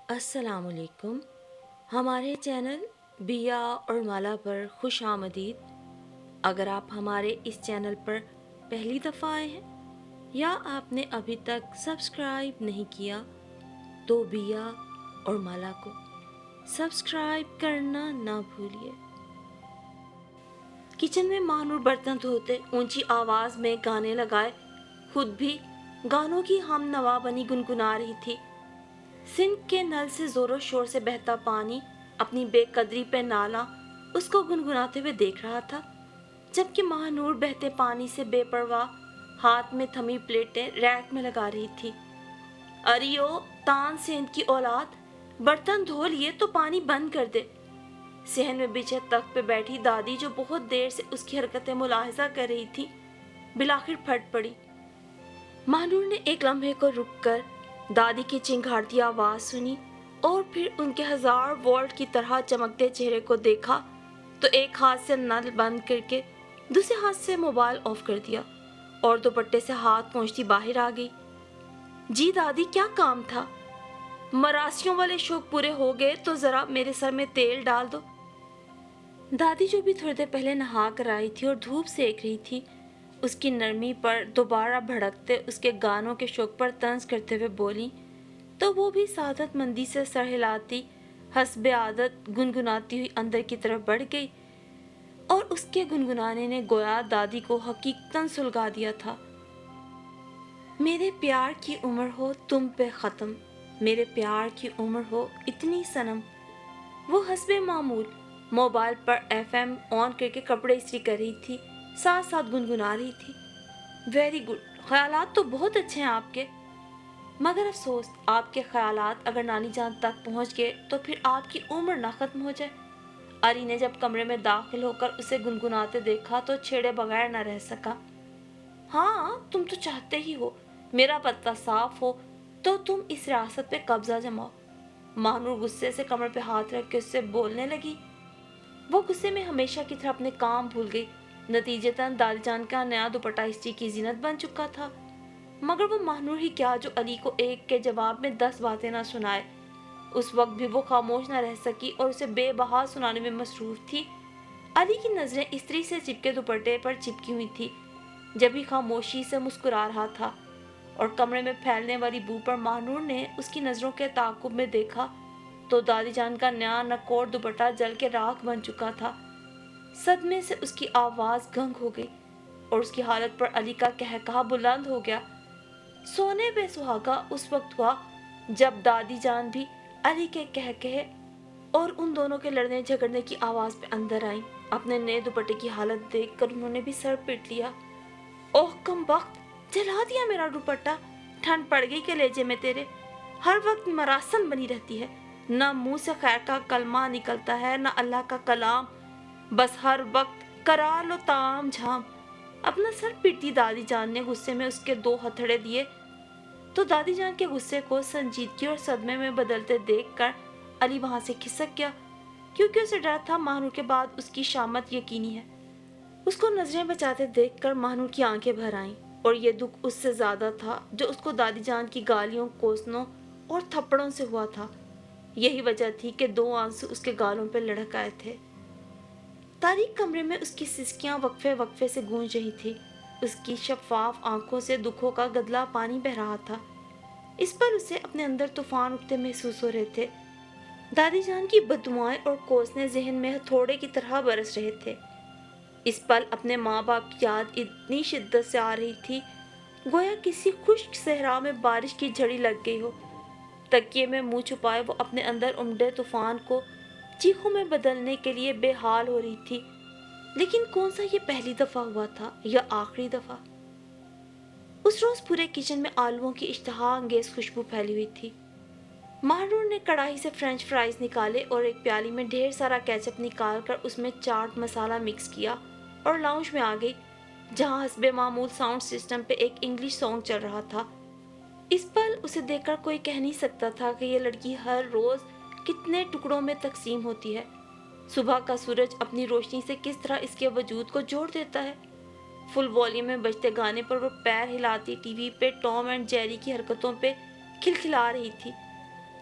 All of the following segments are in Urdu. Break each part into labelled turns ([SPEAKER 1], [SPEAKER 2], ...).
[SPEAKER 1] السلام علیکم. ہمارے چینل بیا اور مالا پر خوش آمدید. اگر آپ ہمارے اس چینل پر پہلی دفعہ آئے ہیں یا آپ نے ابھی تک سبسکرائب نہیں کیا تو بیا اور مالا کو سبسکرائب کرنا نہ بھولیے. کچن میں مانور برتن دھوتے اونچی آواز میں گانے لگائے خود بھی گانوں کی ہم نوا بنی گنگنا رہی تھی. سنک کے نل سے زور و شور سے بہتا پانی اپنی بے قدری پہ نالا اس کو گنگناتے ہوئے دیکھ رہا تھا، جبکہ مہانور بہتے پانی سے بے پرواہ ہاتھ میں تھمی پلیٹیں ریک میں لگا رہی تھی. اریو تان سیند کی اولاد، برتن دھو لیے تو پانی بند کر دے. صحن میں بچھے تخت پہ بیٹھی دادی جو بہت دیر سے اس کی حرکتیں ملاحظہ کر رہی تھی بالآخر پھٹ پڑی. مہانور نے ایک لمحے کو رک کر دادی کی چنگھاڑتی آواز سنی اور پھر ان کے 1000 وولٹ کی طرح چمکتے چہرے کو دیکھا تو ایک ہاتھ سے نل بند کر کے دوسرے ہاتھ سے موبائل آف کر دیا اور دوپٹے سے ہاتھ پہنچتی باہر آ گئی. جی دادی، کیا کام تھا؟ مراسیوں والے شوق پورے ہو گئے تو ذرا میرے سر میں تیل ڈال دو. دادی جو بھی تھوڑی دیر پہلے نہا کر آئی تھی اور دھوپ سیک رہی تھی، اس کی نرمی پر دوبارہ بھڑکتے اس کے گانوں کے شوق پر طنز کرتے ہوئے بولی تو وہ بھی سعادت مندی سے سر ہلاتی حسب عادت گنگناتی ہوئی اندر کی طرف بڑھ گئی اور اس کے گنگنانے نے گویا دادی کو حقیقتاً سلگا دیا تھا. میرے پیار کی عمر ہو تم پہ ختم، میرے پیار کی عمر ہو اتنی صنم. وہ حسب معمول موبائل پر FM آن کر کے کپڑے استری کر رہی تھی، ساتھ ساتھ گنگنا رہی تھی. ویری گڈ، خیالات تو بہت اچھے ہیں آپ کے، مگر افسوس آپ کے خیالات اگر نانی جان تک پہنچ گئے تو پھر آپ کی عمر نہ ختم ہو جائے. علی نے جب کمرے میں داخل ہو کر اسے گنگناتے دیکھا تو چھیڑے بغیر نہ رہ سکا. ہاں، تم تو چاہتے ہی ہو میرا پتہ صاف ہو تو تم اس ریاست پہ قبضہ جماؤ. مہانور غصے سے کمر پہ ہاتھ رکھ کے اس سے بولنے لگی. وہ غصے میں ہمیشہ کی طرح اپنے کام بھول گئی. نتیجتاً دادی جان کا نیا دوپٹہ استری کی زینت بن چکا تھا، مگر وہ مہانور ہی کیا جو علی کو ایک کے جواب میں 10 باتیں نہ سنائے. اس وقت بھی وہ خاموش نہ رہ سکی اور اسے بے بہا سنانے میں مصروف تھی. علی کی نظریں استری سے چپکے دوپٹے پر چپکی ہوئی تھی، جبھی خاموشی سے مسکرا رہا تھا اور کمرے میں پھیلنے والی بو پر مہانور نے اس کی نظروں کے تعاقب میں دیکھا تو دادی جان کا نیا نکوڑ دوپٹہ جل کے راکھ بن چکا تھا. صدمے سے اس کی آواز گنگ ہو گئی اور اس کی حالت پر علی کا کہکہا بلند ہو گیا. سونے بے سہاگا اس وقت ہوا جب دادی جان بھی علی کے کہکہے اور ان دونوں کے لڑنے جھگڑنے کی آواز پہ اندر آئیں. اپنے نئے دوپٹے کی حالت دیکھ کر انہوں نے بھی سر پیٹ لیا. اوہ کم وقت، جلا دیا میرا دوپٹہ. ٹھنڈ پڑ گئی کلیجے میں تیرے، ہر وقت مراسن بنی رہتی ہے، نہ منہ سے خیر کا کلمہ نکلتا ہے نہ اللہ کا کلام، بس ہر وقت کرا لو تام جھام. اپنا سر پیٹتی دادی جان نے غصے میں اس کے 2 ہتھڑے دیے تو دادی جان کے غصے کو سنجیدگی اور صدمے میں بدلتے دیکھ کر علی وہاں سے کھسک گیا، کیونکہ اسے ڈر تھا مہانور کے بعد اس کی شامت یقینی ہے. اس کو نظریں بچاتے دیکھ کر مہانور کی آنکھیں بھر آئیں اور یہ دکھ اس سے زیادہ تھا جو اس کو دادی جان کی گالیوں، کوسنوں اور تھپڑوں سے ہوا تھا. یہی وجہ تھی کہ 2 آنسو اس کے گالوں پہ لڑک آئے تھے. تاریک کمرے میں اس کی سسکیاں وقفے وقفے سے گونج رہی تھی. اس کی شفاف آنکھوں سے دکھوں کا گدلا پانی بہ رہا تھا. اس پر اسے اپنے اندر طوفان اٹھتے محسوس ہو رہے تھے. دادی جان کی بددعائیں اور کوسنے ذہن میں ہتھوڑے کی طرح برس رہے تھے. اس پل اپنے ماں باپ کی یاد اتنی شدت سے آ رہی تھی گویا کسی خشک صحرا میں بارش کی جھڑی لگ گئی ہو. تکیے میں منہ چھپائے وہ اپنے اندر امڈے طوفان کو چیخوں میں بدلنے کے لیے بے حال ہو رہی تھی. لیکن کون سا یہ پہلی دفعہ ہوا تھا یا آخری دفعہ؟ اس روز پورے کچن میں آلووں کی اشتہا انگیز خوشبو پھیلی ہوئی تھی. مہانور نے کڑاہی سے فرینچ فرائز نکالے اور ایک پیالی میں ڈھیر سارا کیچپ نکال کر اس میں چاٹ مسالہ مکس کیا اور لاؤنج میں آ گئی، جہاں حسب معمول ساؤنڈ سسٹم پہ ایک انگلش سانگ چل رہا تھا. اس پل اسے دیکھ کر کوئی کہہ نہیں سکتا تھا کہ یہ لڑکی ہر روز کتنے ٹکڑوں میں تقسیم ہوتی ہے. صبح کا سورج اپنی روشنی سے کس طرح اس کے وجود کو جوڑ دیتا ہے. فل والیوم میں بجتے گانے پر وہ پیر ہلاتی ٹی وی پہ ٹام اینڈ جیری کی حرکتوں پہ کھلکھلا رہی تھی.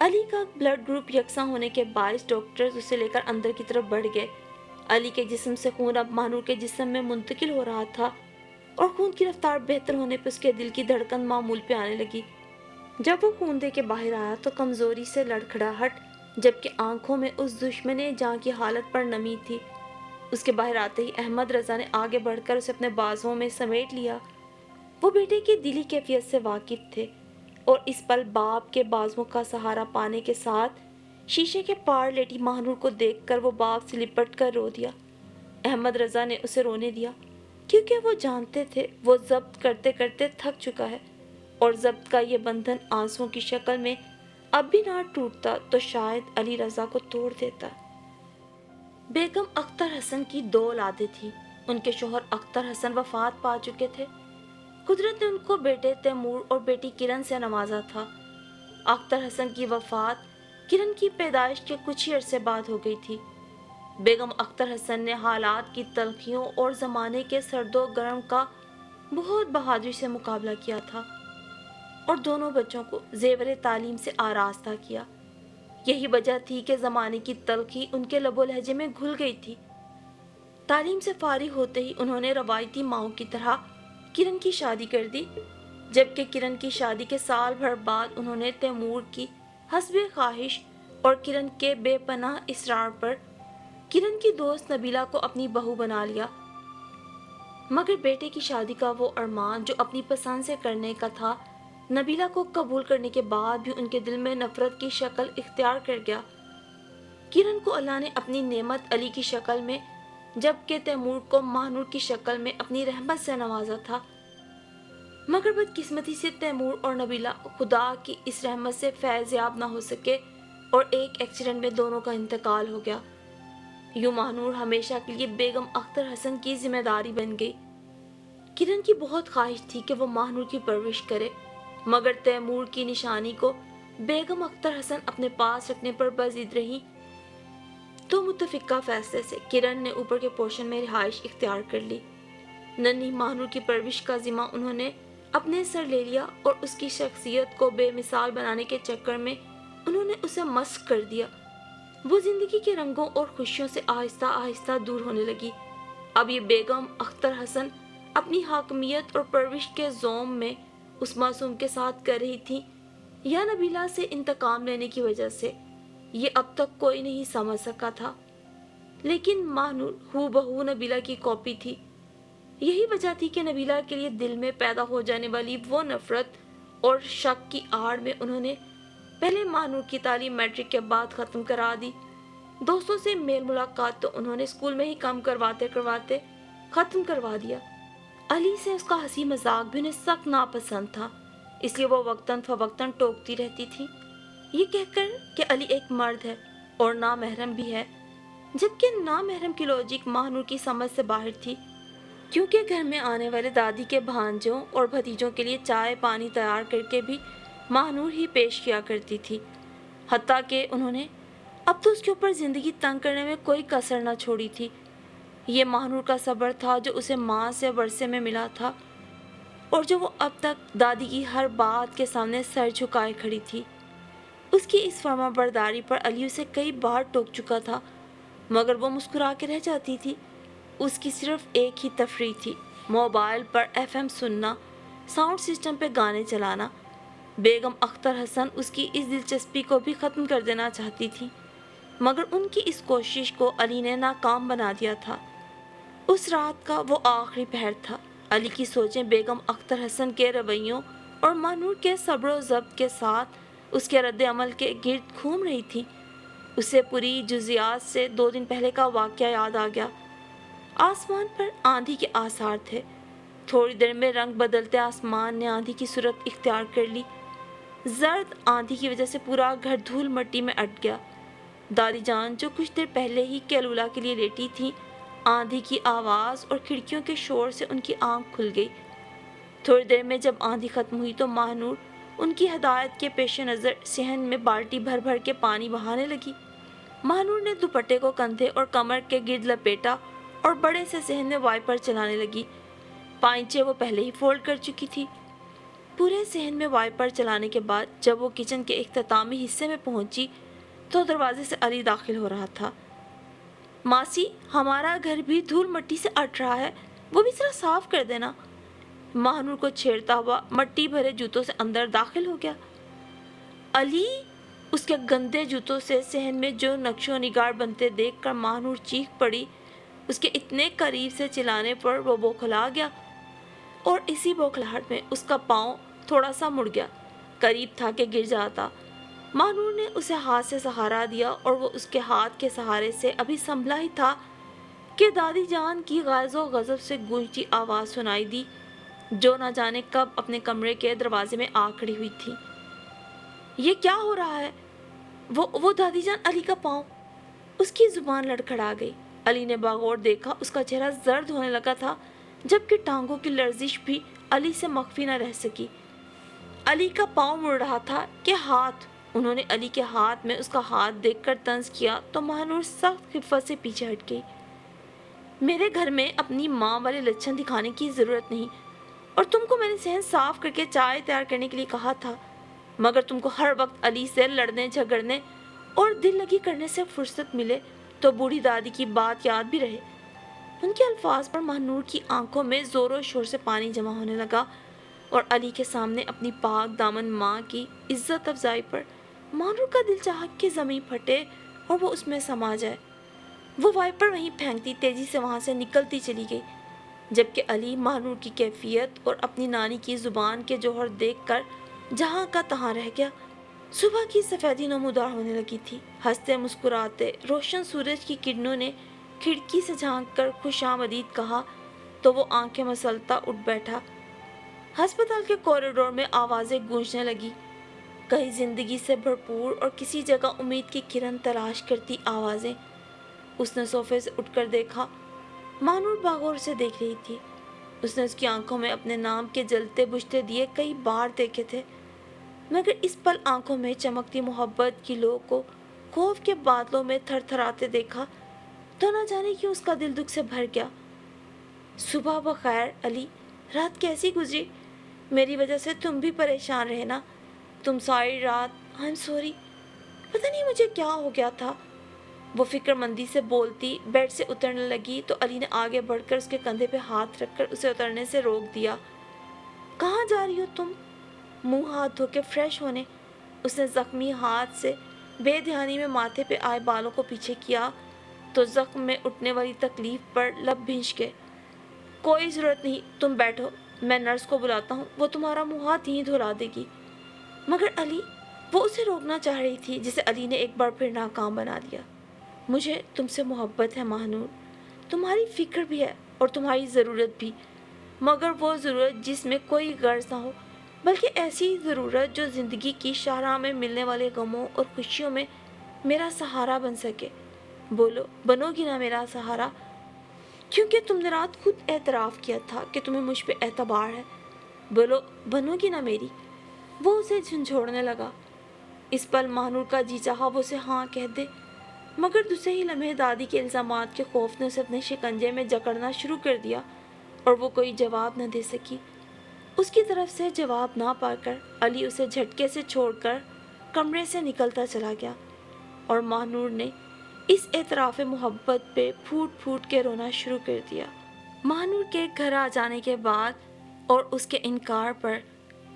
[SPEAKER 1] علی کا بلڈ گروپ یکساں ہونے کے باعث ڈاکٹرز اسے لے کر اندر کی طرف بڑھ گئے۔ علی کے جسم سے خون اب ماہنور کے جسم میں منتقل ہو رہا تھا اور خون کی رفتار بہتر ہونے پر اس کے دل کی دھڑکن معمول پہ آنے لگی۔ جب وہ خون دے کے باہر آیا تو کمزوری سے لڑکھڑاہٹ، جبکہ آنکھوں میں اس دشمن جاں کی حالت پر نمی تھی۔ اس کے باہر آتے ہی احمد رضا نے آگے بڑھ کر اسے اپنے بازوؤں میں سمیٹ لیا۔ وہ بیٹے کی دلی کیفیت سے واقف تھے اور اس پل باپ کے بازوؤں کا سہارا پانے کے ساتھ شیشے کے پار لیٹی ماہنور کو دیکھ کر وہ باپ سے لپٹ کر رو دیا۔ احمد رضا نے اسے رونے دیا کیونکہ وہ جانتے تھے وہ ضبط کرتے کرتے تھک چکا ہے اور ضبط کا یہ بندھن آنسوؤں کی شکل میں اب بھی نہ ٹوٹتا تو شاید علی رضا کو توڑ دیتا۔ بیگم اختر حسن کی 2 اولادیں تھیں۔ ان کے شوہر اختر حسن وفات پا چکے تھے۔ قدرت نے ان کو بیٹے تیمور اور بیٹی کرن سے نوازا تھا۔ اختر حسن کی وفات کرن کی پیدائش کے کچھ ہی عرصے بعد ہو گئی تھی۔ بیگم اختر حسن نے حالات کی تلخیوں اور زمانے کے سرد و گرم کا بہت بہادری سے مقابلہ کیا تھا اور دونوں بچوں کو زیور تعلیم سے آراستہ کیا۔ یہی وجہ تھی کہ زمانے کی تلخی ان کے لب و لہجے میں گھل گئی تھی۔ تعلیم سے فارغ ہوتے ہی انہوں نے روایتی ماؤں کی طرح کرن کی شادی کر دی، جبکہ کرن کی شادی کے سال بھر بعد انہوں نے تیمور کی حسب خواہش اور کرن کے بے پناہ اصرار پر کرن کی دوست نبیلہ کو اپنی بہو بنا لیا۔ مگر بیٹے کی شادی کا وہ ارمان جو اپنی پسند سے کرنے کا تھا، نبیلہ کو قبول کرنے کے بعد بھی ان کے دل میں نفرت کی شکل اختیار کر گیا۔ کرن کو اللہ نے اپنی نعمت علی کی شکل میں، جبکہ تیمور کو ماہنور کی شکل میں اپنی رحمت سے نوازا تھا۔ مگر بدقسمتی سے تیمور اور نبیلہ خدا کی اس رحمت سے فیض یاب نہ ہو سکے اور ایک ایکسیڈنٹ میں دونوں کا انتقال ہو گیا۔ یوں ماہنور ہمیشہ کے لیے بیگم اختر حسن کی ذمہ داری بن گئی۔ کرن کی بہت خواہش تھی کہ وہ ماہنور کی پرورش کرے، مگر تیمور کی نشانی کو بیگم اختر حسن اپنے پاس رکھنے پر بضد رہی تو متفقہ فیصلے سے کرن نے اوپر کے پورشن میں رہائش اختیار کر لی۔ ننھی ماہنور کی پرورش کا ذمہ انہوں نے اپنے سر لے لیا اور اس کی شخصیت کو بے مثال بنانے کے چکر میں انہوں نے اسے مسخ کر دیا۔ وہ زندگی کے رنگوں اور خوشیوں سے آہستہ آہستہ دور ہونے لگی۔ اب یہ بیگم اختر حسن اپنی حاکمیت اور پرورش کے زوم میں اس معصوم کے ساتھ کر رہی تھی یا نبیلہ سے انتقام لینے کی وجہ سے، یہ اب تک کوئی نہیں سمجھ سکا تھا۔ لیکن ماہنور ہو بہو نبیلہ کی کاپی تھی۔ یہی وجہ تھی کہ نبیلہ کے لیے دل میں پیدا ہو جانے والی وہ نفرت اور شک کی آڑ میں انہوں نے پہلے ماہنور کی تعلیم میٹرک کے بعد ختم کرا دی۔ دوستوں سے میل ملاقات تو انہوں نے اسکول میں ہی کم کرواتے ختم کروا دیا۔ علی سے اس کا ہنسی مذاق بھی انہیں سخت ناپسند تھا، اس لیے وہ وقتاً فوقتاً ٹوکتی رہتی تھی، یہ کہہ کر کہ علی ایک مرد ہے اور نامحرم بھی ہے، جبکہ نامحرم کی لوجک ماہنور کی سمجھ سے باہر تھی، کیونکہ گھر میں آنے والے دادی کے بھانجوں اور بھتیجوں کے لیے چائے پانی تیار کر کے بھی ماہنور ہی پیش کیا کرتی تھی۔ حتیٰ کہ انہوں نے اب تو اس کے اوپر زندگی تنگ کرنے میں کوئی کسر نہ چھوڑی تھی۔ یہ ماہنور کا صبر تھا جو اسے ماں سے ورثے میں ملا تھا اور جو وہ اب تک دادی کی ہر بات کے سامنے سر جھکائے کھڑی تھی۔ اس کی اس فرما برداری پر علی اسے کئی بار ٹوک چکا تھا، مگر وہ مسکرا کے رہ جاتی تھی۔ اس کی صرف ایک ہی تفریح تھی، موبائل پر FM سننا، ساؤنڈ سسٹم پہ گانے چلانا۔ بیگم اختر حسن اس کی اس دلچسپی کو بھی ختم کر دینا چاہتی تھی، مگر ان کی اس کوشش کو علی نے ناکام بنا دیا تھا۔ اس رات کا وہ آخری پہر تھا۔ علی کی سوچیں بیگم اختر حسن کے رویوں اور ماہنور کے صبر و ضبط کے ساتھ اس کے رد عمل کے گرد گھوم رہی تھی۔ اسے پوری جزیات سے 2 دن پہلے کا واقعہ یاد آ گیا۔ آسمان پر آندھی کے آثار تھے۔ تھوڑی دیر میں رنگ بدلتے آسمان نے آندھی کی صورت اختیار کر لی۔ زرد آندھی کی وجہ سے پورا گھر دھول مٹی میں اٹ گیا۔ دادی جان جو کچھ دیر پہلے ہی کیلولا کے لیے لیٹی تھی، آندھی کی آواز اور کھڑکیوں کے شور سے ان کی آنکھ کھل گئی۔ تھوڑی دیر میں جب آندھی ختم ہوئی تو ماہنور ان کی ہدایت کے پیش نظر صحن میں بالٹی بھر بھر کے پانی بہانے لگی۔ ماہنور نے دوپٹے کو کندھے اور کمر کے گرد لپیٹا اور بڑے سے صحن میں وائپر چلانے لگی۔ پائنچے وہ پہلے ہی فولڈ کر چکی تھی۔ پورے صحن میں وائپر چلانے کے بعد جب وہ کچن کے اختتامی حصے میں پہنچی تو دروازے سے علی داخل ہو رہا تھا۔ ماسی، ہمارا گھر بھی دھول مٹی سے اٹ رہا ہے، وہ بھی ذرا صاف کر دینا۔ ماہنور کو چھیڑتا ہوا مٹی بھرے جوتوں سے اندر داخل ہو گیا۔ علی! اس کے گندے جوتوں سے صحن میں جو نقش و نگار بنتے دیکھ کر ماہنور چیخ پڑی۔ اس کے اتنے قریب سے چلانے پر وہ بوکھلا گیا اور اسی بوکھلاہٹ میں اس کا پاؤں تھوڑا سا مڑ گیا، قریب تھا کہ گر جاتا۔ ماہنور نے اسے ہاتھ سے سہارا دیا اور وہ اس کے ہاتھ کے سہارے سے ابھی سنبھلا ہی تھا کہ دادی جان کی غیظ و غضب سے گونجتی آواز سنائی دی، جو نہ جانے کب اپنے کمرے کے دروازے میں آ کھڑی ہوئی تھی۔ یہ کیا ہو رہا ہے؟ وہ دادی جان، علی کا پاؤں! اس کی زبان لڑکھڑا گئی۔ علی نے باغور دیکھا، اس کا چہرہ زرد ہونے لگا تھا، جبکہ ٹانگوں کی لرزش بھی علی سے مخفی نہ رہ سکی۔ علی کا پاؤں مڑ رہا تھا کہ ہاتھ؟ انہوں نے علی کے ہاتھ میں اس کا ہاتھ دیکھ کر طنز کیا تو ماہنور سخت خفت سے پیچھے ہٹ گئی۔ میرے گھر میں اپنی ماں والے لچھن دکھانے کی ضرورت نہیں، اور تم کو میں نے صحن صاف کر کے چائے تیار کرنے کے لیے کہا تھا، مگر تم کو ہر وقت علی سے لڑنے جھگڑنے اور دل لگی کرنے سے فرصت ملے تو بوڑھی دادی کی بات یاد بھی رہے۔ ان کے الفاظ پر ماہنور کی آنکھوں میں زور و شور سے پانی جمع ہونے لگا، اور علی کے سامنے اپنی پاک دامن ماں کی عزت افزائی پر ماہنور کا دل چاہا کہ زمین پھٹے اور وہ اس میں سما جائے۔ وہ وائپر وہیں پھینکتی تیزی سے وہاں سے نکلتی چلی گئی، جبکہ علی ماہنور کی کیفیت اور اپنی نانی کی زبان کے جوہر دیکھ کر جہاں کا تہاں رہ گیا۔ صبح کی سفیدی نمودار ہونے لگی تھی۔ ہنستے مسکراتے روشن سورج کی کرنوں نے کھڑکی سے جھانک کر خوش آمدید کہا تو وہ آنکھیں مسلتا اٹھ بیٹھا۔ ہسپتال کے کوریڈور میں آوازیں گونجنے لگی، کہیں زندگی سے بھرپور اور کسی جگہ امید کی کرن تلاش کرتی آوازیں۔ اس نے صوفے سے اٹھ کر دیکھا، ماہنور باغور سے دیکھ رہی تھی۔ اس نے اس کی آنکھوں میں اپنے نام کے جلتے بجھتے دیے کئی بار دیکھے تھے، مگر اس پل آنکھوں میں چمکتی محبت کی لو کو خوف کے بادلوں میں تھر تھراتے دیکھا تو نہ جانے کیوں اس کا دل دکھ سے بھر گیا۔ صبح بخیر علی، رات کیسی گزری؟ میری وجہ سے تم بھی پریشان رہے نا؟ تم ساری رات I'm sorry، پتہ نہیں مجھے کیا ہو گیا تھا۔ وہ فکر مندی سے بولتی بیڈ سے اترنے لگی تو علی نے آگے بڑھ کر اس کے کندھے پہ ہاتھ رکھ کر اسے اترنے سے روک دیا۔ کہاں جا رہی ہو تم؟ منہ ہاتھ دھو کے فریش ہونے۔ اس نے زخمی ہاتھ سے بے دھیانی میں ماتھے پہ آئے بالوں کو پیچھے کیا تو زخم میں اٹھنے والی تکلیف پر لب بھنج گئے۔ کوئی ضرورت نہیں، تم بیٹھو، میں نرس کو بلاتا ہوں، وہ تمہارا منہ ہاتھ یہیں دھلا دے گی۔ مگر علی، وہ اسے روکنا چاہ رہی تھی، جسے علی نے ایک بار پھر ناکام بنا دیا۔ مجھے تم سے محبت ہے ماہنور، تمہاری فکر بھی ہے اور تمہاری ضرورت بھی، مگر وہ ضرورت جس میں کوئی غرض نہ ہو، بلکہ ایسی ضرورت جو زندگی کی شاہراہ میں ملنے والے غموں اور خوشیوں میں میرا سہارا بن سکے۔ بولو، بنو گی نا میرا سہارا؟ کیونکہ تم نے رات خود اعتراف کیا تھا کہ تمہیں مجھ پہ اعتبار ہے۔ بولو، بنو گی نا میری؟ وہ اسے جھنجھوڑنے لگا۔ اس پل ماہنور کا جی چاہا وہ اسے ہاں کہہ دے، مگر دوسرے ہی لمحے دادی کے الزامات کے خوف نے اسے اپنے شکنجے میں جکڑنا شروع کر دیا اور وہ کوئی جواب نہ دے سکی۔ اس کی طرف سے جواب نہ پا کر علی اسے جھٹکے سے چھوڑ کر کمرے سے نکلتا چلا گیا، اور ماہنور نے اس اعتراف محبت پہ پھوٹ پھوٹ کے رونا شروع کر دیا۔ ماہنور کے گھر آ جانے کے بعد اور اس کے انکار پر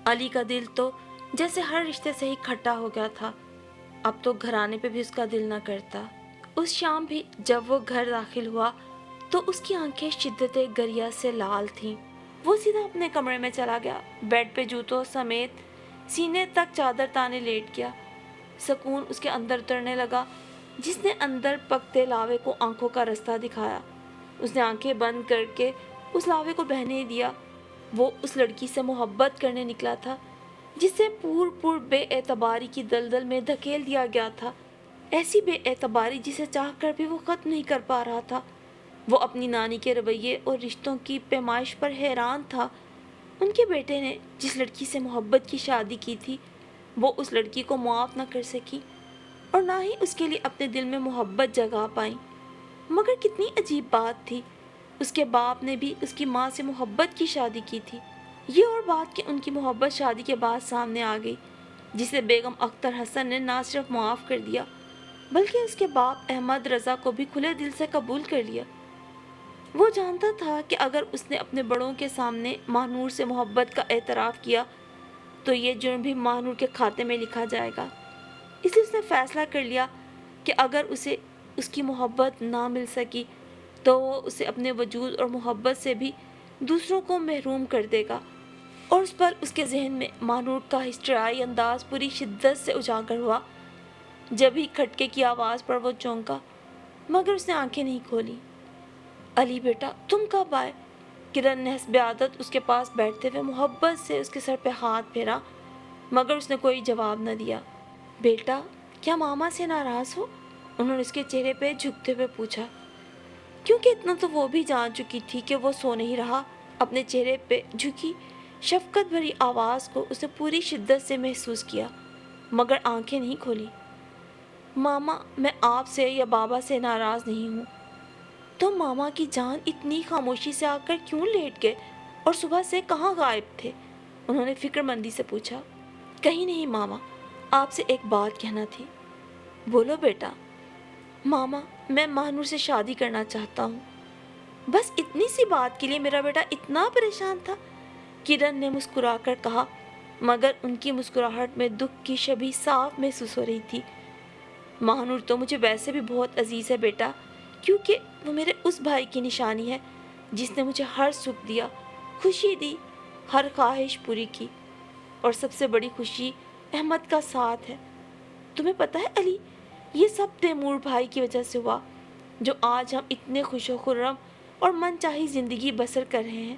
[SPEAKER 1] علی کا دل تو جیسے ہر رشتے سے ہی کھٹا ہو گیا تھا۔ اب تو گھر آنے پہ بھی اس کا دل نہ کرتا۔ اس شام بھی جب وہ گھر داخل ہوا تو اس کی آنکھیں شدت گریہ سے لال تھیں۔ وہ سیدھا اپنے کمرے میں چلا گیا، بیڈ پہ جوتوں سمیت سینے تک چادر تانے لیٹ گیا۔ سکون اس کے اندر اترنے لگا، جس نے اندر پکتے لاوے کو آنکھوں کا رستہ دکھایا۔ اس نے آنکھیں بند کر کے اس لاوے کو بہنے دیا۔ وہ اس لڑکی سے محبت کرنے نکلا تھا جسے پور بے اعتباری کی دلدل میں دھکیل دیا گیا تھا، ایسی بے اعتباری جسے چاہ کر بھی وہ ختم نہیں کر پا رہا تھا۔ وہ اپنی نانی کے رویے اور رشتوں کی پیمائش پر حیران تھا۔ ان کے بیٹے نے جس لڑکی سے محبت کی شادی کی تھی، وہ اس لڑکی کو معاف نہ کر سکی اور نہ ہی اس کے لیے اپنے دل میں محبت جگا پائی۔ مگر کتنی عجیب بات تھی، اس کے باپ نے بھی اس کی ماں سے محبت کی شادی کی تھی، یہ اور بات کہ ان کی محبت شادی کے بعد سامنے آ گئی، جسے بیگم اختر حسن نے نہ صرف معاف کر دیا بلکہ اس کے باپ احمد رضا کو بھی کھلے دل سے قبول کر لیا۔ وہ جانتا تھا کہ اگر اس نے اپنے بڑوں کے سامنے ماہنور سے محبت کا اعتراف کیا تو یہ جرم بھی ماہنور کے کھاتے میں لکھا جائے گا، اس لیے اس نے فیصلہ کر لیا کہ اگر اسے اس کی محبت نہ مل سکی تو وہ اسے اپنے وجود اور محبت سے بھی دوسروں کو محروم کر دے گا۔ اور اس پر اس کے ذہن میں ماہنور کا ہسٹریائی انداز پوری شدت سے اجاگر ہوا۔ جب ہی کھٹکے کی آواز پر وہ چونکا، مگر اس نے آنکھیں نہیں کھولی۔ علی بیٹا تم کب آئے؟ کرن نے حسب عادت اس کے پاس بیٹھتے ہوئے محبت سے اس کے سر پہ ہاتھ پھیرا، مگر اس نے کوئی جواب نہ دیا۔ بیٹا کیا ماما سے ناراض ہو؟ انہوں نے اس کے چہرے پہ جھکتے ہوئے پوچھا، کیونکہ اتنا تو وہ بھی جان چکی تھی کہ وہ سو نہیں رہا۔ اپنے چہرے پہ جھکی شفقت بھری آواز کو اس نے پوری شدت سے محسوس کیا، مگر آنکھیں نہیں کھولی۔ ماما میں آپ سے یا بابا سے ناراض نہیں ہوں۔ تو ماما کی جان اتنی خاموشی سے آ کر کیوں لیٹ گئے اور صبح سے کہاں غائب تھے؟ انہوں نے فکر مندی سے پوچھا۔ کہیں نہیں ماما، آپ سے ایک بات کہنا تھی۔ بولو بیٹا۔ ماما میں ماہنور سے شادی کرنا چاہتا ہوں۔ بس اتنی سی بات کے لیے میرا بیٹا اتنا پریشان تھا؟ کرن نے مسکرا کر کہا، مگر ان کی مسکراہٹ میں دکھ کی شبیہ صاف محسوس ہو رہی تھی۔ ماہنور تو مجھے ویسے بھی بہت عزیز ہے بیٹا، کیونکہ وہ میرے اس بھائی کی نشانی ہے جس نے مجھے ہر سکھ دیا، خوشی دی، ہر خواہش پوری کی، اور سب سے بڑی خوشی احمد کا ساتھ ہے۔ تمہیں پتہ ہے علی، یہ سب تیمور بھائی کی وجہ سے ہوا، جو آج ہم اتنے خوش و خرم اور من چاہی زندگی بسر کر رہے ہیں۔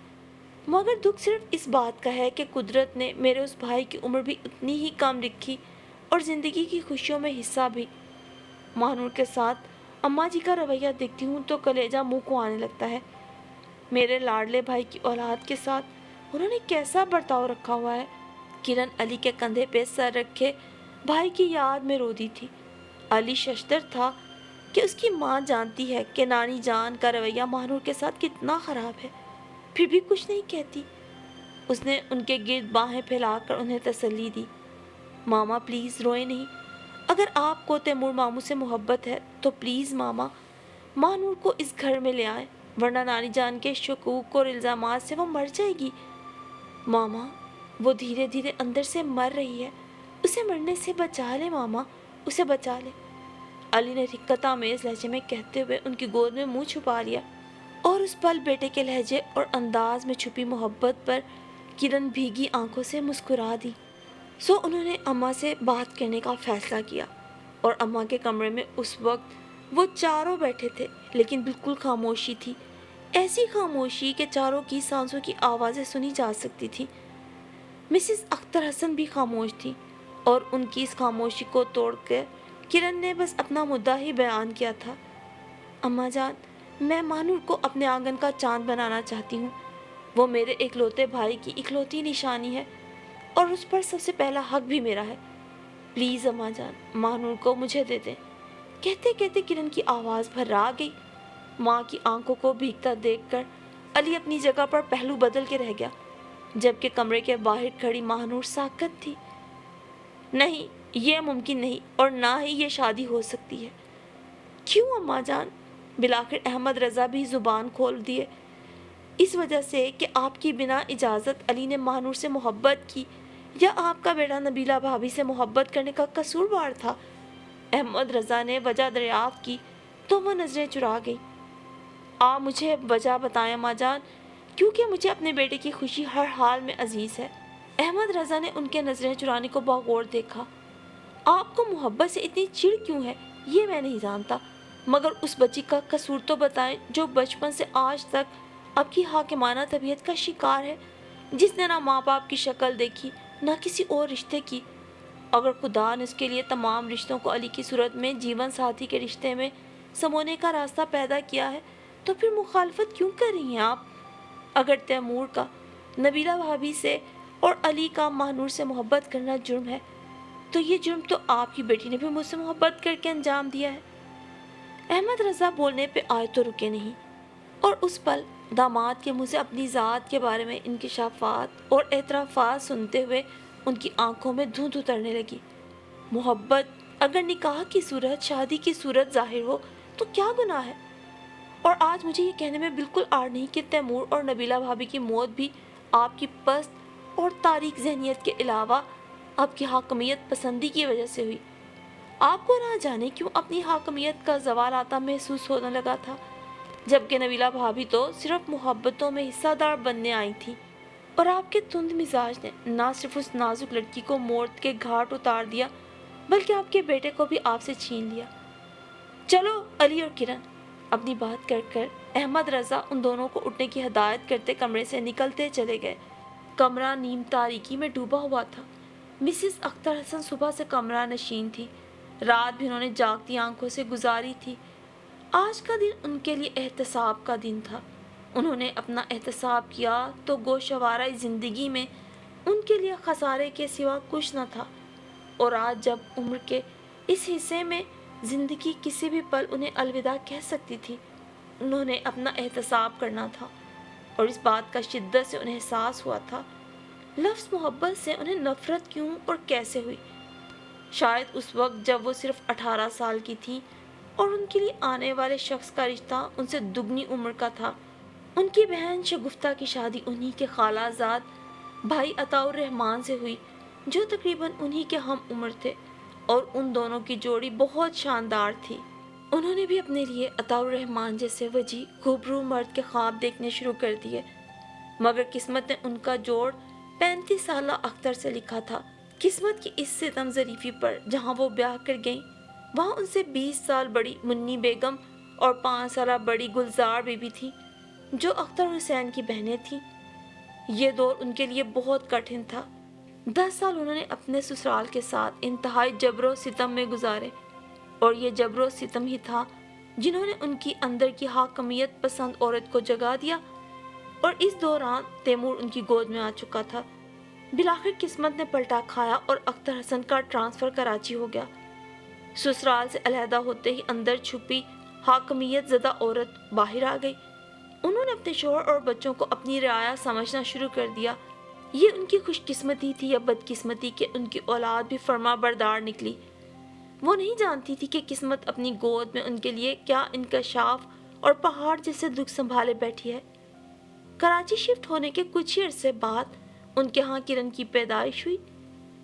[SPEAKER 1] مگر دکھ صرف اس بات کا ہے کہ قدرت نے میرے اس بھائی کی عمر بھی اتنی ہی کم رکھی اور زندگی کی خوشیوں میں حصہ بھی۔ ماہنور کے ساتھ اماں جی کا رویہ دیکھتی ہوں تو کلیجہ منہ کو آنے لگتا ہے۔ میرے لاڈلے بھائی کی اولاد کے ساتھ انہوں نے کیسا برتاؤ رکھا ہوا ہے۔ کرن علی کے کندھے پہ سر رکھے بھائی کی یاد میں رو دی تھی۔ علی ششدر تھا کہ اس کی ماں جانتی ہے کہ نانی جان کا رویہ ماہنور کے ساتھ کتنا خراب ہے، پھر بھی کچھ نہیں کہتی۔ اس نے ان کے گرد باہیں پھیلا کر انہیں تسلی دی۔ ماما پلیز روئے نہیں، اگر آپ کو تیمور ماموں سے محبت ہے تو پلیز ماما ماہنور کو اس گھر میں لے آئیں، ورنہ نانی جان کے شکوک اور الزامات سے وہ مر جائے گی۔ ماما وہ دھیرے دھیرے اندر سے مر رہی ہے، اسے مرنے سے بچا لے ماما، اسے بچا لے، علی نے رقت آمیز لہجے میں کہتے ہوئے ان کی گود میں منہ چھپا لیا، اور اس پل بیٹے کے لہجے اور انداز میں چھپی محبت پر کرن بھیگی آنکھوں سے مسکرا دی۔ سو انہوں نے اماں سے بات کرنے کا فیصلہ کیا، اور اماں کے کمرے میں اس وقت وہ چاروں بیٹھے تھے، لیکن بالکل خاموشی تھی، ایسی خاموشی کہ چاروں کی سانسوں کی آوازیں سنی جا سکتی تھی۔ مسز اختر حسن بھی خاموش تھی، اور ان کی اس خاموشی کو توڑ کر کرن نے بس اپنا مدعا ہی بیان کیا تھا۔ اماں جان، میں ماہنور کو اپنے آنگن کا چاند بنانا چاہتی ہوں۔ وہ میرے اکلوتے بھائی کی اکلوتی نشانی ہے، اور اس پر سب سے پہلا حق بھی میرا ہے۔ پلیز اماں جان، ماہنور کو مجھے دے دیں۔ کہتے کہتے کرن کی آواز بھرا گئی۔ ماں کی آنکھوں کو بھیگتا دیکھ کر علی اپنی جگہ پر پہلو بدل کے رہ گیا، جبکہ کمرے کے باہر کھڑی ماہنور ساکت تھی۔ نہیں، یہ ممکن نہیں، اور نہ ہی یہ شادی ہو سکتی ہے۔ کیوں اماں جان؟ بالآخر احمد رضا بھی زبان کھول دیے۔ اس وجہ سے کہ آپ کی بنا اجازت علی نے ماہنور سے محبت کی، یا آپ کا بیٹا نبیلہ بھابھی سے محبت کرنے کا قصوروار تھا۔ احمد رضا نے وجہ دریافت کی تو وہ نظریں چرا گئی۔ آپ مجھے وجہ بتائیں اماں جان، کیونکہ مجھے اپنے بیٹے کی خوشی ہر حال میں عزیز ہے۔ احمد رضا نے ان کے نظریں چرانے کو بغور دیکھا۔ آپ کو محبت سے اتنی چڑ کیوں ہے یہ میں نہیں جانتا، مگر اس بچی کا قصور تو بتائیں جو بچپن سے آج تک آپ کی حاکمانہ طبیعت کا شکار ہے، جس نے نہ ماں باپ کی شکل دیکھی نہ کسی اور رشتے کی۔ اگر خدا نے اس کے لیے تمام رشتوں کو علی کی صورت میں جیون ساتھی کے رشتے میں سمونے کا راستہ پیدا کیا ہے تو پھر مخالفت کیوں کر رہی ہیں آپ؟ اگر تیمور کا نبیلہ بھابھی سے اور علی کا ماہنور سے محبت کرنا جرم ہے تو یہ جرم تو آپ کی بیٹی نے بھی مجھ سے محبت کر کے انجام دیا ہے۔ احمد رضا بولنے پہ آئے تو رکے نہیں، اور اس پل داماد کے منہ سے اپنی ذات کے بارے میں انکشافات اور اعترافات سنتے ہوئے ان کی آنکھوں میں دھند اترنے لگی۔ محبت اگر نکاح کی صورت، شادی کی صورت ظاہر ہو تو کیا گناہ ہے؟ اور آج مجھے یہ کہنے میں بالکل آڑ نہیں کہ تیمور اور نبیلہ بھابھی کی موت بھی آپ کی پست اور تاریک ذہنیت کے علاوہ آپ کی حاکمیت پسندی کی وجہ سے ہوئی۔ آپ کو نہ جانے کیوں اپنی حاکمیت کا زوال آتا محسوس ہونے لگا تھا، جبکہ نبیلہ بھابھی تو صرف محبتوں میں حصہ دار بننے آئی تھی، اور آپ کے تند مزاج نے نہ صرف اس نازک لڑکی کو موت کے گھاٹ اتار دیا بلکہ آپ کے بیٹے کو بھی آپ سے چھین لیا۔ چلو علی اور کرن، اپنی بات کر احمد رضا ان دونوں کو اٹھنے کی ہدایت کرتے کمرے سے نکلتے چلے گئے۔ کمرہ نیم تاریکی میں ڈوبا ہوا تھا۔ مسز اختر حسن صبح سے کمرہ نشین تھی، رات بھی انہوں نے جاگتی آنکھوں سے گزاری تھی۔ آج کا دن ان کے لیے احتساب کا دن تھا۔ انہوں نے اپنا احتساب کیا تو گوشوارہ زندگی میں ان کے لیے خسارے کے سوا کچھ نہ تھا، اور آج جب عمر کے اس حصے میں زندگی کسی بھی پل انہیں الوداع کہہ سکتی تھی، انہوں نے اپنا احتساب کرنا تھا، اور اس بات کا شدت سے انہیں احساس ہوا تھا۔ لفظ محبت سے انہیں نفرت کیوں اور کیسے ہوئی؟ شاید اس وقت جب وہ صرف 18 سال کی تھی اور ان کے لیے آنے والے شخص کا رشتہ ان سے دگنی عمر کا تھا۔ ان کی بہن شگفتہ کی شادی انہی کے خالہ زاد بھائی عطاء الرحمن سے ہوئی، جو تقریباً انہی کے ہم عمر تھے، اور ان دونوں کی جوڑی بہت شاندار تھی۔ انہوں نے بھی اپنے لیے عطاء الرحمن جیسے وجیح خوبرو مرد کے خواب دیکھنے شروع کر دیے، مگر قسمت نے ان کا جوڑ 35 سالہ اختر سے لکھا تھا۔ قسمت کی اس ستم ظریفی پر جہاں وہ بیاہ کر گئیں، وہاں ان سے 20 سال بڑی منی بیگم اور 5 سالہ بڑی گلزار بی بی تھی، جو اختر حسین کی بہنیں تھیں۔ یہ دور ان کے لیے بہت کٹھن تھا۔ 10 سال انہوں نے اپنے سسرال کے ساتھ انتہائی جبر و ستم میں گزارے، اور یہ جبر و ستم ہی تھا جنہوں نے ان کی اندر کی حاکمیت پسند عورت کو جگا دیا، اور اس دوران تیمور ان کی گود میں آ چکا تھا۔ بالآخر قسمت نے پلٹا کھایا اور اختر حسن کا ٹرانسفر کراچی ہو گیا۔ سسرال سے علیحدہ ہوتے ہی اندر چھپی حاکمیت زدہ عورت باہر آ گئی۔ انہوں نے اپنے شوہر اور بچوں کو اپنی رعایا سمجھنا شروع کر دیا۔ یہ ان کی خوش قسمتی تھی یا بدقسمتی کہ ان کی اولاد بھی فرما بردار نکلی؟ وہ نہیں جانتی تھی کہ قسمت اپنی گود میں ان کے لیے کیا انکشاف اور پہاڑ جیسے دکھ سنبھالے بیٹھی ہے۔ کراچی شفٹ ہونے کے کچھ ہی عرصے بعد ان کے ہاں کرن کی پیدائش ہوئی۔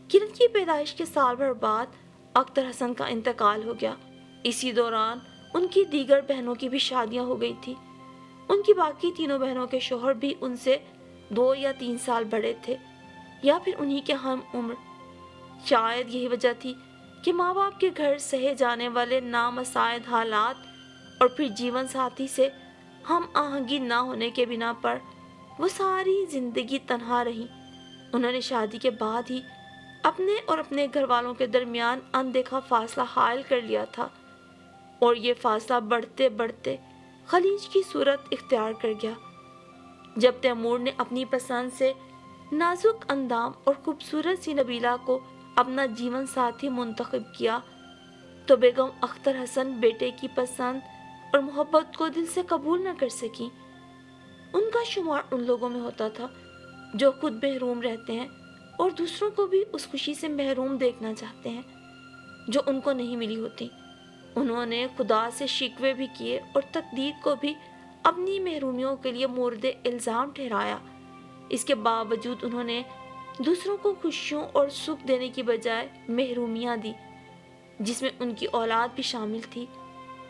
[SPEAKER 1] کرن کی پیدائش کے سال بھر بعد اختر حسن کا انتقال ہو گیا۔ اسی دوران ان کی دیگر بہنوں کی بھی شادیاں ہو گئی تھی۔ ان کی باقی تینوں بہنوں کے شوہر بھی ان سے 2 یا 3 سال بڑے تھے، یا پھر انہی کے ہم عمر۔ شاید یہی وجہ تھی کہ ماں باپ کے گھر سہے جانے والے نامساعد حالات اور پھر جیون ساتھی سے ہم آہنگی نہ ہونے کے بنا پر وہ ساری زندگی تنہا رہی۔ انہوں نے شادی کے بعد ہی اپنے اور اپنے گھر والوں کے درمیان اندیکھا فاصلہ حائل کر لیا تھا، اور یہ فاصلہ بڑھتے بڑھتے خلیج کی صورت اختیار کر گیا۔ جب تیمور نے اپنی پسند سے نازک اندام اور خوبصورت سی نبیلہ کو اپنا جیون ساتھی منتخب کیا، تو بیگم اختر حسن بیٹے کی پسند اور محبت کو دل سے قبول نہ کر سکی۔ ان کا شمار ان لوگوں میں ہوتا تھا جو خود محروم رہتے ہیں اور دوسروں کو بھی اس خوشی سے محروم دیکھنا چاہتے ہیں جو ان کو نہیں ملی ہوتی۔ انہوں نے خدا سے شکوے بھی کیے اور تقدیر کو بھی اپنی محرومیوں کے لیے مورد الزام ٹھہرایا۔ اس کے باوجود انہوں نے دوسروں کو خوشیوں اور سکھ دینے کی بجائے محرومیاں دی، جس میں ان کی اولاد بھی شامل تھی،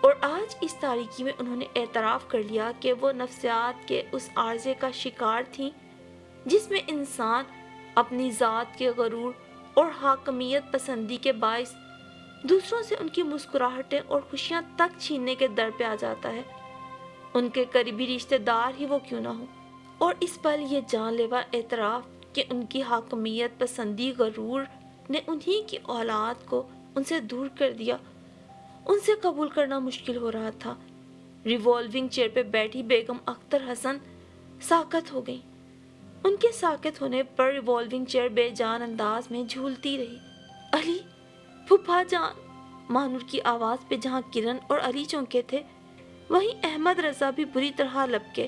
[SPEAKER 1] اور آج اس تاریکی میں انہوں نے اعتراف کر لیا کہ وہ نفسیات کے اس عارضے کا شکار تھیں جس میں انسان اپنی ذات کے غرور اور حاکمیت پسندی کے باعث دوسروں سے ان کی مسکراہٹیں اور خوشیاں تک چھیننے کے در پہ آ جاتا ہے، ان کے قریبی رشتہ دار ہی وہ کیوں نہ ہو۔ اور اس پل یہ جان لیوا اعتراف کہ ان کی حاکمیت پسندی غرور نے انہی کی اولاد کو ان سے دور کر دیا، ان سے قبول کرنا مشکل ہو رہا تھا۔ ریوالونگ چیئر پہ بیٹھی بیگم اختر حسن ساکت ہو گئی۔ ان کے ساکت ہونے پر ریوالونگ چیئر بے جان انداز میں جھولتی رہی۔ علی، پھپھا جان! مانور کی آواز پہ جہاں کرن اور علی چونکے تھے، وہیں احمد رضا بھی بری طرح لبکے۔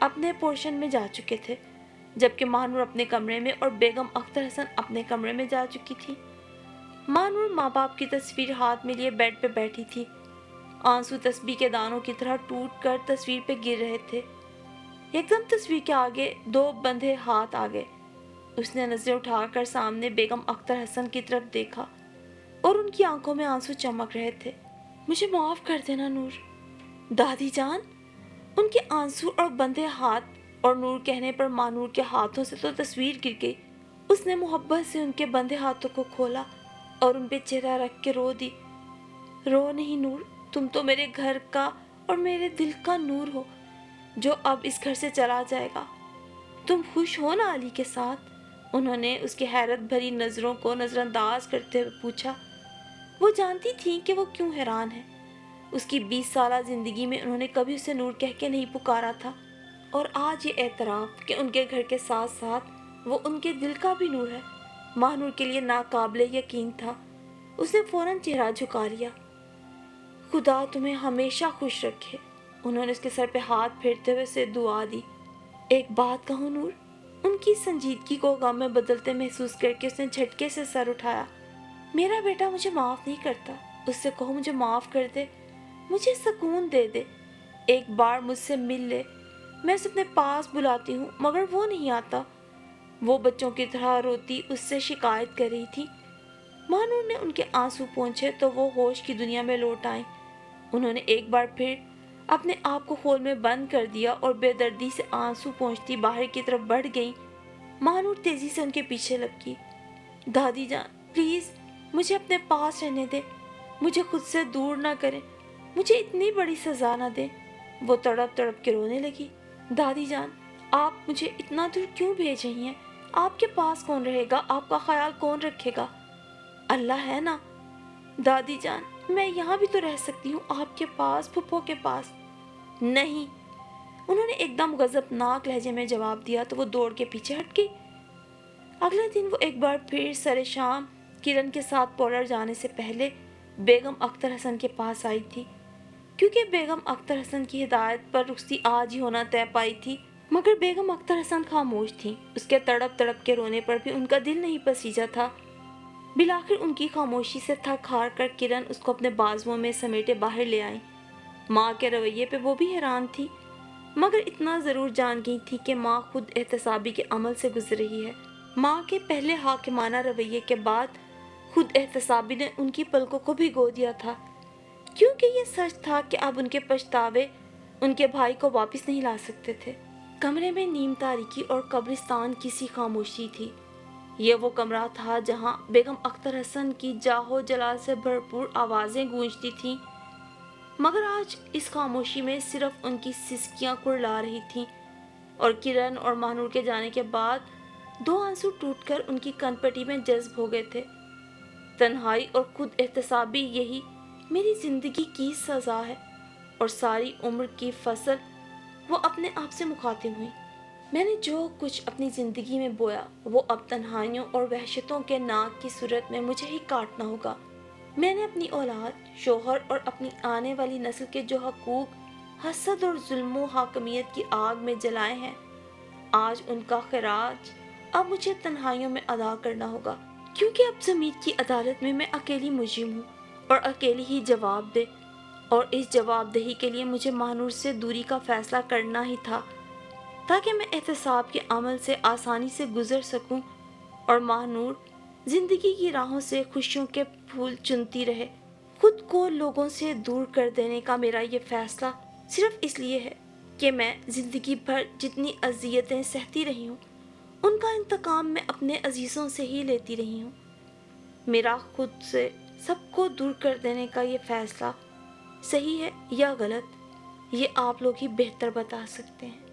[SPEAKER 1] اپنے پورشن میں جا چکے تھے، جبکہ ماہنور اپنے کمرے میں اور بیگم اختر حسن اپنے کمرے میں جا چکی تھی۔ ماہنور ماں باپ کی تصویر ہاتھ میں لیے بیڈ پہ بیٹھی تھی۔ آنسو تسبیح کے دانوں کی طرح ٹوٹ کر تصویر پہ گر رہے تھے۔ ایک دم تصویر کے آگے دو بندھے ہاتھ آ گئے۔ اس نے نظریں اٹھا کر سامنے بیگم اختر حسن کی طرف دیکھا اور ان کی آنکھوں میں آنسو چمک رہے تھے۔ مجھے معاف کر دینا نور۔ دادی جان۔ ان کے آنسو اور بندھے ہاتھ اور نور کہنے پر ماہنور کے ہاتھوں سے تو تصویر گر گئی۔ اس نے محبت سے ان کے بندھے ہاتھوں کو کھولا اور ان پہ چہرہ رکھ کے رو دی۔ رو نہیں نور، تم تو میرے گھر کا اور میرے دل کا نور ہو جو اب اس گھر سے چلا جائے گا۔ تم خوش ہو نا علی کے ساتھ؟ انہوں نے اس کی حیرت بھری نظروں کو نظر انداز کرتے ہوئے پوچھا۔ وہ جانتی تھیں کہ وہ کیوں حیران ہے۔ اس کی 20 سالہ زندگی میں انہوں نے کبھی اسے نور کہہ کے نہیں پکارا تھا، اور آج یہ اعتراف کہ ان کے گھر کے ساتھ ساتھ وہ ان کے دل کا بھی نور ہے، ماہنور کے لیے ناقابل یقین تھا۔ اس نے فوراً چہرہ جھکا لیا۔ خدا تمہیں ہمیشہ خوش رکھے۔ انہوں نے اس کے سر پہ ہاتھ پھیرتے ہوئے اسے دعا دی۔ ایک بات کہوں نور؟ ان کی سنجیدگی کو غم میں بدلتے محسوس کر کے اس نے جھٹکے سے سر اٹھایا۔ میرا بیٹا مجھے معاف نہیں کرتا، اس سے کہو مجھے معاف کر دے، مجھے سکون دے دے، ایک بار مجھ سے مل لے۔ میں اسے اپنے پاس بلاتی ہوں مگر وہ نہیں آتا۔ وہ بچوں کی طرح روتی اس سے شکایت کر رہی تھی۔ ماہنور نے ان کے آنسو پونچھے تو وہ ہوش کی دنیا میں لوٹ آئیں۔ انہوں نے ایک بار پھر اپنے آپ کو خول میں بند کر دیا اور بے دردی سے آنسو پونچھتی باہر کی طرف بڑھ گئیں۔ ماہنور تیزی سے ان کے پیچھے لپکی۔ دادی جان پلیز مجھے اپنے پاس رہنے دیں، مجھے خود سے دور نہ کریں، مجھے اتنی بڑی سزا نہ دیں۔ وہ تڑپ تڑپ کے رونے لگی۔ دادی جان آپ مجھے اتنا دور کیوں بھیج رہی ہیں؟ آپ کے پاس کون رہے گا؟ آپ کا خیال کون رکھے گا؟ اللہ ہے نا۔ دادی جان میں یہاں بھی تو رہ سکتی ہوں، آپ کے پاس، پھپھو کے پاس۔ نہیں، انہوں نے ایک دم غضبناک لہجے میں جواب دیا تو وہ دوڑ کے پیچھے ہٹ گئی۔ اگلے دن وہ ایک بار پھر سر شام کرن کے ساتھ پارلر جانے سے پہلے بیگم اختر حسن کے پاس آئی تھی، کیونکہ بیگم اختر حسن کی ہدایت پر رخصتی آج ہی ہونا طے پائی تھی۔ مگر بیگم اختر حسن خاموش تھیں۔ اس کے تڑپ تڑپ کے رونے پر بھی ان کا دل نہیں پسیجا تھا۔ بالآخر ان کی خاموشی سے تھک ہار کر کرن اس کو اپنے بازوؤں میں سمیٹے باہر لے آئیں۔ ماں کے رویے پہ وہ بھی حیران تھی، مگر اتنا ضرور جان گئی تھی کہ ماں خود احتسابی کے عمل سے گزر رہی ہے۔ ماں کے پہلے حاکمانہ رویے کے بعد خود احتسابی نے ان کی پلکوں کو بھگو دیا تھا، کیونکہ یہ سچ تھا کہ اب ان کے پچھتاوے ان کے بھائی کو واپس نہیں لا سکتے تھے۔ کمرے میں نیم تاریکی اور قبرستان کی سی خاموشی تھی۔ یہ وہ کمرہ تھا جہاں بیگم اختر حسن کی جاہو جلال سے بھرپور آوازیں گونجتی تھیں، مگر آج اس خاموشی میں صرف ان کی سسکیاں کڑلا رہی تھیں، اور کرن اور ماہنور کے جانے کے بعد دو آنسو ٹوٹ کر ان کی کن پٹی میں جذب ہو گئے تھے۔ تنہائی اور خود احتسابی یہی میری زندگی کی سزا ہے، اور ساری عمر کی فصل وہ اپنے آپ سے مخاطب ہوئی۔ میں نے جو کچھ اپنی زندگی میں بویا وہ اب تنہائیوں اور وحشتوں کے ناک کی صورت میں مجھے ہی کاٹنا ہوگا۔ میں نے اپنی اولاد، شوہر اور اپنی آنے والی نسل کے جو حقوق حسد اور ظلم و حاکمیت کی آگ میں جلائے ہیں، آج ان کا خراج اب مجھے تنہائیوں میں ادا کرنا ہوگا، کیونکہ اب ضمیر کی عدالت میں اکیلی مجرم ہوں اور اکیلی ہی جواب دہ، اور اس جواب دہی کے لیے مجھے ماہنور سے دوری کا فیصلہ کرنا ہی تھا، تاکہ میں احتساب کے عمل سے آسانی سے گزر سکوں اور ماہنور زندگی کی راہوں سے خوشیوں کے پھول چنتی رہے۔ خود کو لوگوں سے دور کر دینے کا میرا یہ فیصلہ صرف اس لیے ہے کہ میں زندگی بھر جتنی اذیتیں سہتی رہی ہوں ان کا انتقام میں اپنے عزیزوں سے ہی لیتی رہی ہوں۔ میرا خود سے سب کو دور کر دینے کا یہ فیصلہ صحیح ہے یا غلط، یہ آپ لوگ ہی بہتر بتا سکتے ہیں۔